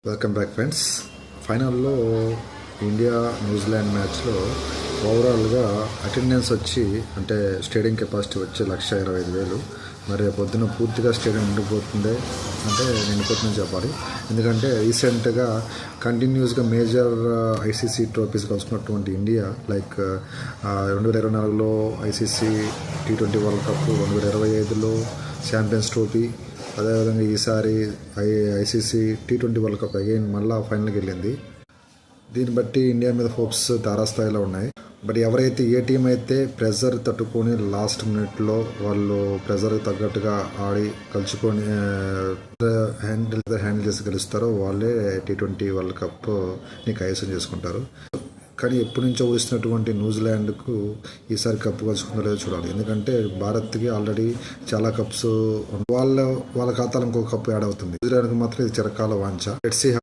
Welcome back friends. ఫైనల్లో India New Zealand మ్యాచ్లో ఓవరాల్గా అటెండెన్స్ వచ్చి అంటే స్టేడియం కెపాసిటీ వచ్చి 1,25,000. మరి పొద్దున పూర్తిగా స్టేడియం నిండిపోతుంది అంటే నిండిపోతుందని చెప్పాలి. ఎందుకంటే రీసెంట్గా కంటిన్యూస్గా మేజర్ ఐసీసీ ట్రోఫీస్ గెలుచుకున్నటువంటి ఇండియా లైక్ 2024లో ఐసీసీ T20 వరల్డ్ కప్, 2025లో ఛాంపియన్స్ ట్రోఫీ, అదేవిధంగా ఈసారి ICC T20 world cup again మళ్ళీ ఫైనల్కి వెళ్ళింది. దీన్ని బట్టి ఇండియా మీద హోప్స్ తారాస్థాయిలో ఉన్నాయి. బట్ ఎవరైతే ఏ టీం అయితే ప్రెజర్ తట్టుకొని లాస్ట్ మినిట్లో వాళ్ళు ప్రెజర్ తగ్గట్టుగా ఆడి కలుచుకొని హ్యాండిల్ చేసి గెలుస్తారో వాళ్ళే T20 వరల్డ్ కప్ని కైవసం చేసుకుంటారు. కానీ ఎప్పటి నుంచో ఊహిస్తున్నటువంటి న్యూజిలాండ్కు ఈసారి కప్పు గెలుచుకుందో లేదో చూడాలి. ఎందుకంటే భారత్కి ఆల్రెడీ చాలా కప్స్ వాళ్ళ ఖాతాలో ఇంకో కప్పు యాడ్ అవుతుంది. న్యూజిలాండ్కి మాత్రం ఇది చిరకాల వాంఛ. Let's see